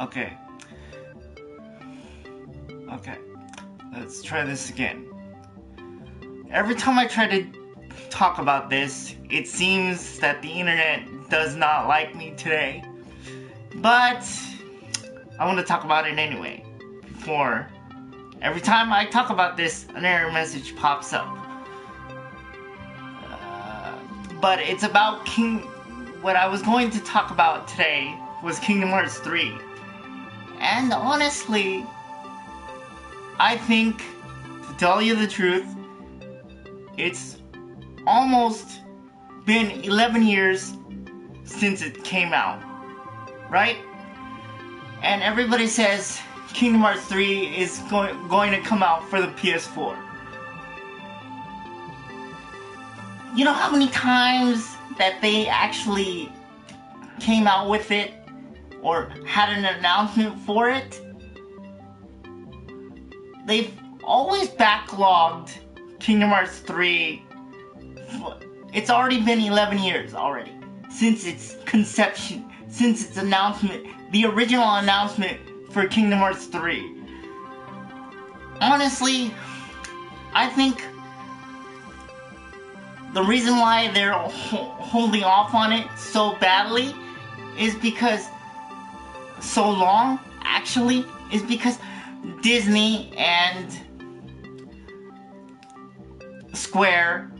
Okay. Okay. Let's try this again. Every time I try to talk about this, it seems that the internet does not like me today. But I want to talk about it anyway. Before every time I talk about this, an error message pops up. But it's about What I was going to talk about today was Kingdom Hearts 3. And honestly, I think, to tell you the truth, it's almost been 11 years since it came out, right? And everybody says Kingdom Hearts 3 is going to come out for the PS4. You know how many times that they actually came out with it or had an announcement for it? They've always backlogged Kingdom Hearts 3. It's already been 11 years already since its conception, since its announcement, the original announcement for Kingdom Hearts 3. Honestly, I think the reason why they're holding off on it so badly is because Disney and Square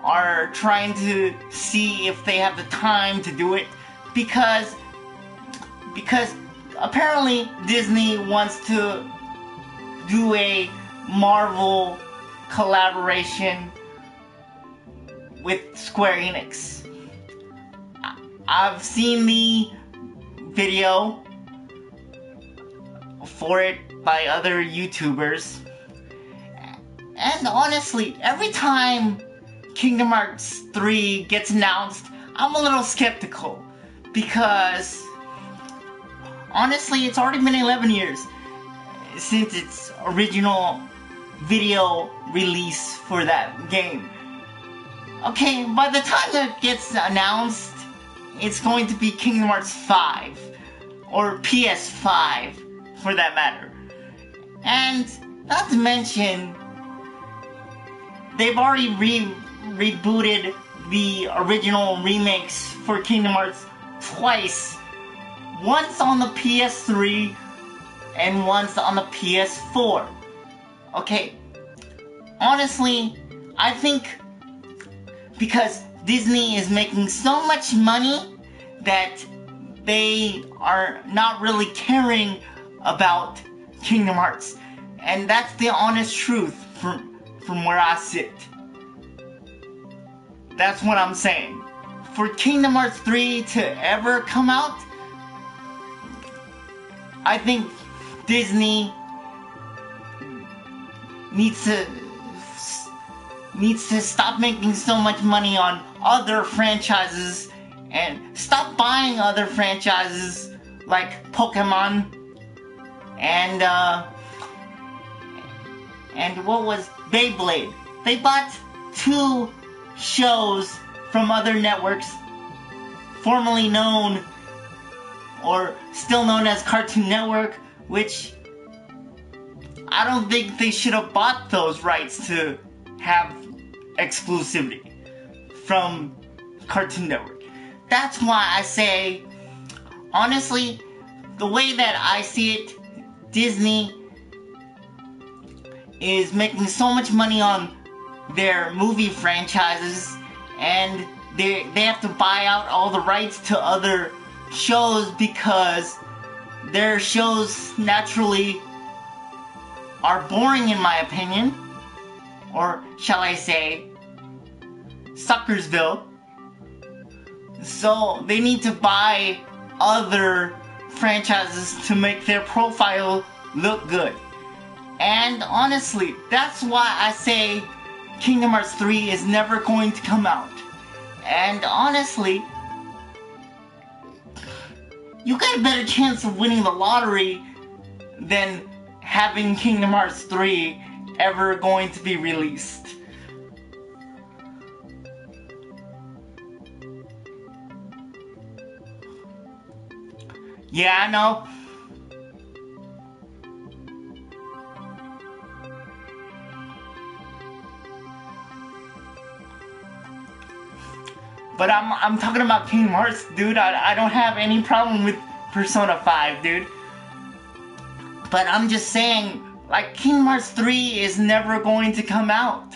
are trying to see if they have the time to do it because apparently Disney wants to do a Marvel collaboration with Square Enix. I've seen the video for it by other YouTubers, and honestly, every time Kingdom Hearts 3 gets announced, I'm a little skeptical because honestly, it's already been 11 years since its original video release for that game. Okay, by the time it gets announced, it's going to be Kingdom Hearts 5, or PS5, for that matter. And not to mention, they've already rebooted the original remakes for Kingdom Hearts twice. Once on the PS3, and once on the PS4. Okay, honestly, I think because Disney is making so much money that they are not really caring about Kingdom Hearts. And that's the honest truth from where I sit. That's what I'm saying. For Kingdom Hearts 3 to ever come out, I think Disney needs to stop making so much money on other franchises and stop buying other franchises like Pokemon and what was Beyblade. They bought 2 shows from other networks, formerly known or still known as Cartoon Network, which I don't think they should have bought those rights to have exclusivity from Cartoon Network. That's why I say, honestly, the way that I see it, Disney is making so much money on their movie franchises, and they have to buy out all the rights to other shows because their shows naturally are boring, in my opinion, or shall I say Suckersville. So they need to buy other franchises to make their profile look good. And honestly, that's why I say Kingdom Hearts 3 is never going to come out. And honestly, you got a better chance of winning the lottery than having Kingdom Hearts 3 ever going to be released. Yeah, I know. But I'm talking about Kingdom Hearts, dude. I don't have any problem with Persona 5, dude. But I'm just saying, like, Kingdom Hearts 3 is never going to come out.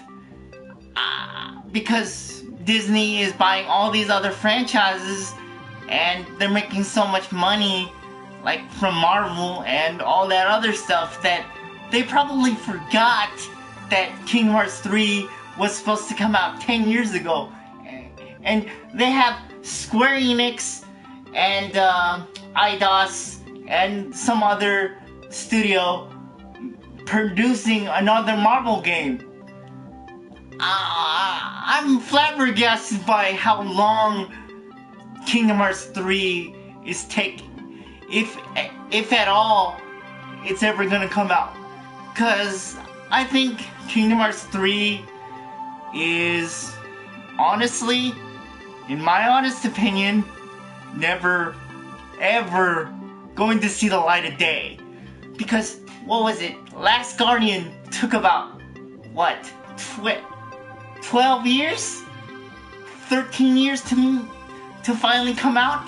Because Disney is buying all these other franchises, and they're making so much money, like, from Marvel and all that other stuff, that they probably forgot that Kingdom Hearts 3 was supposed to come out 10 years ago. And they have Square Enix and Eidos and some other studio producing another Marvel game. I'm flabbergasted by how long Kingdom Hearts 3 is taking, if at all it's ever gonna come out. Cause I think Kingdom Hearts 3 is, honestly, in my honest opinion, never ever going to see the light of day. Because, what was it? Last Guardian took about, what, 12 years? 13 years to finally come out?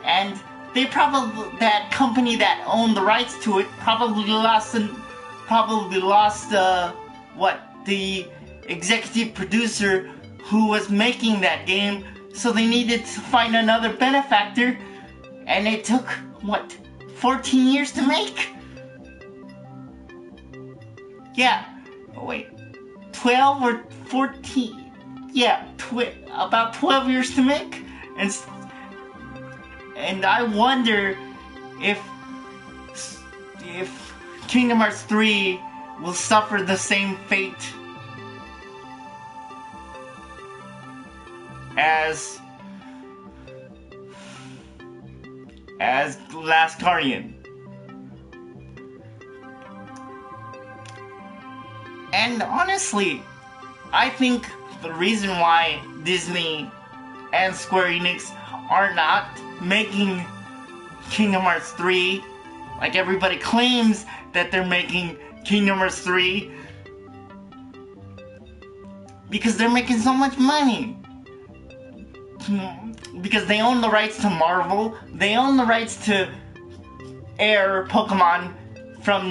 And they probably, that company that owned the rights to it probably lost, the executive producer who was making that game, so they needed to find another benefactor, and it took, 14 years to make? Yeah, wait, 12 or 14? Yeah, about 12 years to make? And I wonder if Kingdom Hearts 3 will suffer the same fate as Last Guardian. And honestly, I think the reason why Disney and Square Enix are not making Kingdom Hearts 3, like everybody claims that they're making Kingdom Hearts 3, because they're making so much money. Because they own the rights to Marvel, they own the rights to air Pokemon from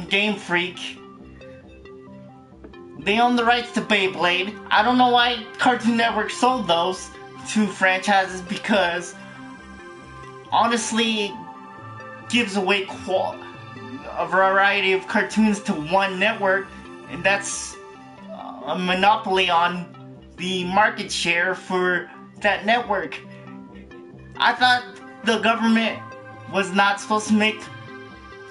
Game Freak. They own the rights to Beyblade. I don't know why Cartoon Network sold those two franchises, because honestly, it gives away a variety of cartoons to one network, and that's a monopoly on the market share for that network. I thought the government was not supposed to make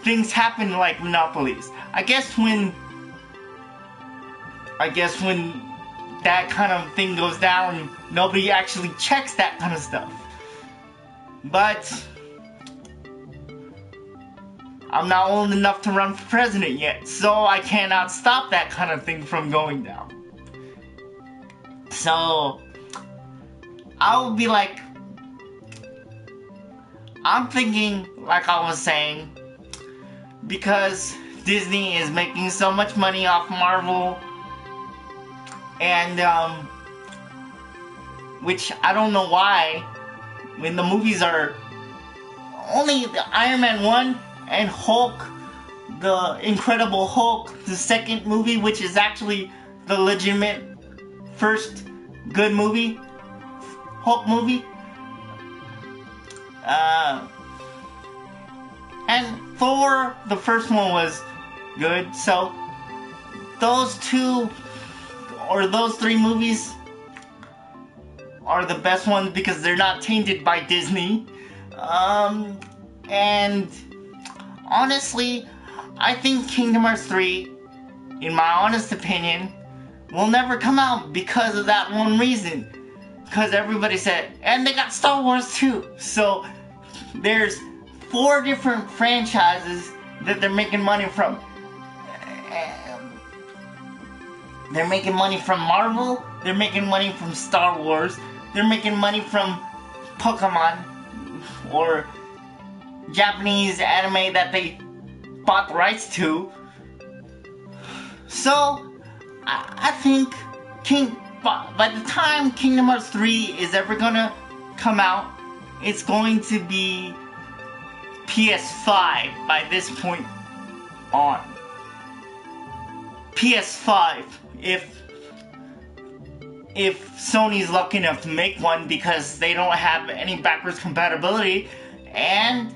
things happen like monopolies. I guess when that kind of thing goes down, nobody actually checks that kind of stuff. But I'm not old enough to run for president yet, so I cannot stop that kind of thing from going down. So I would be like, I'm thinking, like I was saying, because Disney is making so much money off Marvel, and which I don't know why, when the movies are only the Iron Man 1 and Hulk, the Incredible Hulk, the second movie, which is actually the legitimate first good movie, Hulk movie. And Thor, the first one was good, so those two or those three movies are the best ones because they're not tainted by Disney. And honestly, I think Kingdom Hearts 3, in my honest opinion, will never come out because of that one reason. Because everybody said, and they got Star Wars too. So there's 4 different franchises that they're making money from. They're making money from Marvel, they're making money from Star Wars, they're making money from Pokemon, or Japanese anime that they bought the rights to. So I think by the time Kingdom Hearts 3 is ever gonna come out, it's going to be PS5 by this point on. PS5, if Sony's lucky enough to make one, because they don't have any backwards compatibility. And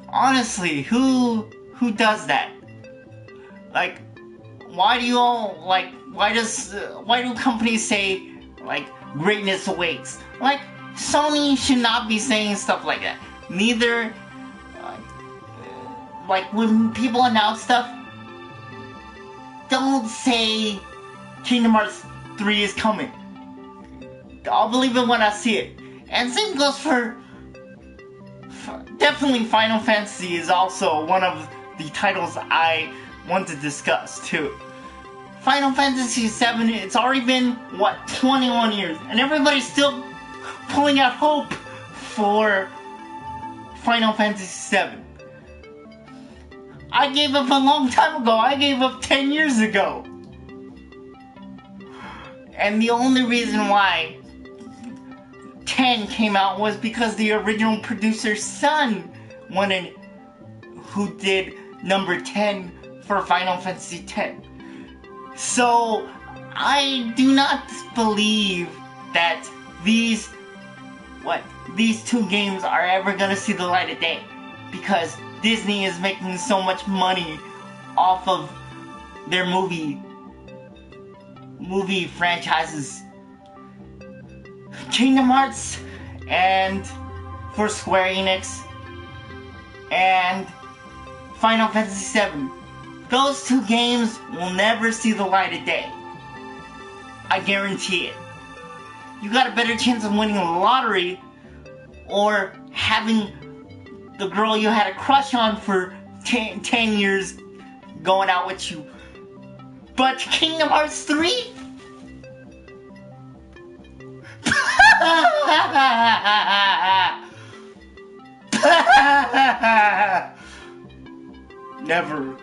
honestly, who does that? Like, why do companies say, like, greatness awaits? Like, Sony should not be saying stuff like that. Neither, like, when people announce stuff, don't say Kingdom Hearts 3 is coming. I'll believe it when I see it. And same goes for definitely Final Fantasy is also one of the titles I want to discuss too. Final Fantasy VII, it's already been, 21 years, and everybody's still pulling out hope for Final Fantasy VII. I gave up a long time ago. I gave up 10 years ago. And the only reason why 10 came out was because the original producer's son who did number 10 for Final Fantasy X. So I do not believe that these two games are ever gonna see the light of day, because Disney is making so much money off of their movie franchises. Kingdom Hearts, and for Square Enix, and Final Fantasy VII. Those two games will never see the light of day. I guarantee it. You got a better chance of winning the lottery or having the girl you had a crush on for 10 years going out with you. But Kingdom Hearts 3? Never.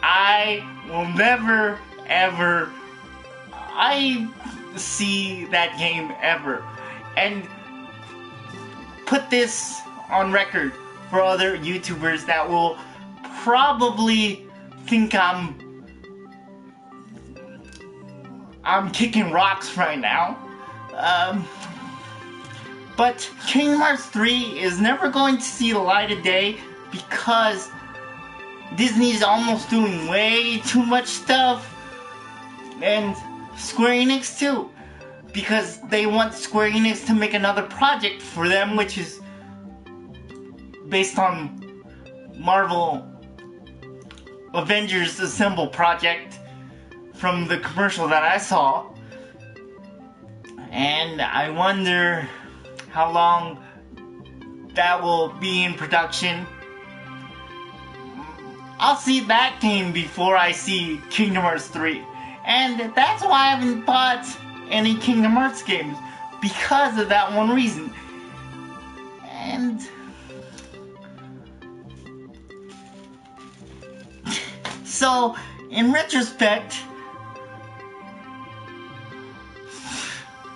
I will never, ever see that game ever. And put this on record for other YouTubers that will probably think I'm kicking rocks right now. But Kingdom Hearts 3 is never going to see the light of day because Disney's almost doing way too much stuff. And Square Enix too. Because they want Square Enix to make another project for them, which is based on Marvel Avengers Assemble project from the commercial that I saw. And I wonder how long that will be in production. I'll see that game before I see Kingdom Hearts 3. And that's why I haven't bought any Kingdom Hearts games, because of that one reason. And so, in retrospect,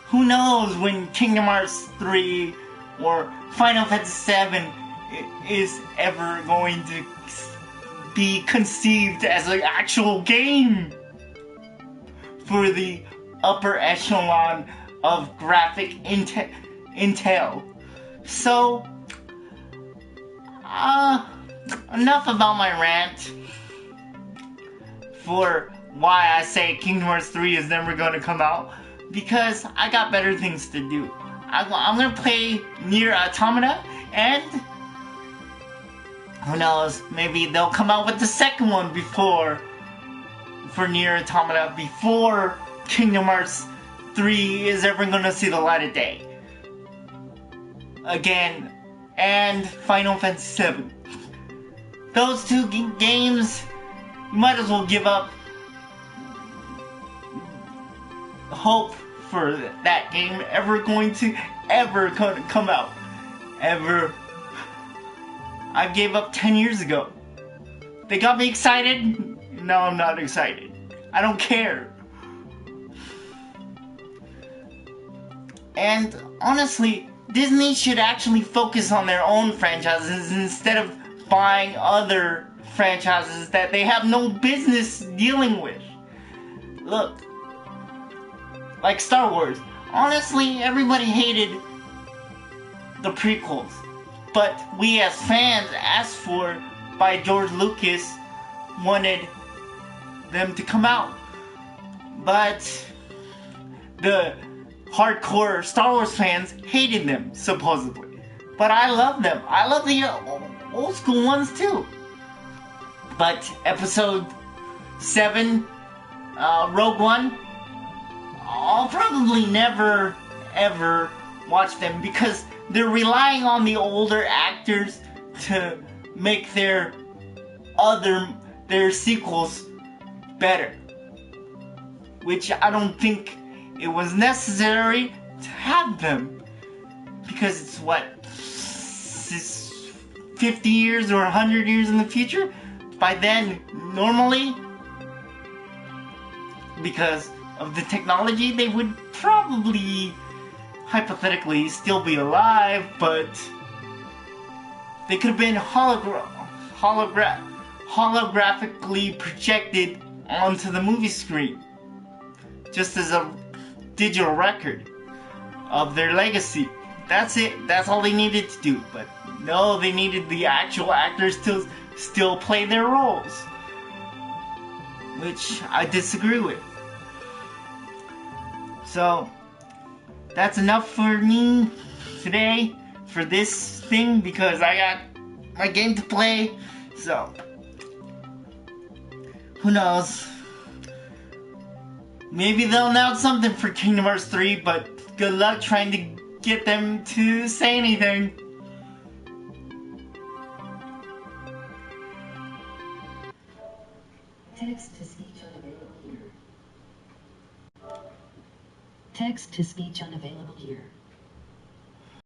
who knows when Kingdom Hearts 3 or Final Fantasy VII is ever going to be conceived as an actual game for the upper echelon of graphic intel. So, enough about my rant for why I say Kingdom Hearts 3 is never going to come out, because I got better things to do. I'm going to play Nier Automata, and who knows, maybe they'll come out with the second one for Nier Automata before Kingdom Hearts 3 is ever gonna see the light of day. Again, and Final Fantasy VII. Those two games, you might as well give up hope for that game ever going to come out. Ever. I gave up 10 years ago. They got me excited. No, I'm not excited. I don't care. And honestly, Disney should actually focus on their own franchises instead of buying other franchises that they have no business dealing with. Look, like Star Wars. Honestly, everybody hated the prequels, but we as fans asked for by George Lucas wanted them to come out. But the hardcore Star Wars fans hated them, supposedly. But I love them. I love the old school ones too. But Episode 7, Rogue One, I'll probably never ever watch them because they're relying on the older actors to make their sequels better, which I don't think it was necessary to have them, because it's what, 50 years or 100 years in the future. By then, normally, because of the technology, they would probably hypothetically still be alive, but they could have been holographically projected onto the movie screen, just as a digital record of their legacy. That's it. That's all they needed to do. But no, they needed the actual actors to still play their roles, which I disagree with. So that's enough for me today for this thing, because I got my game to play. So who knows? Maybe they'll announce something for Kingdom Hearts 3, but good luck trying to get them to say anything. Text to speech unavailable here. Text to speech unavailable here.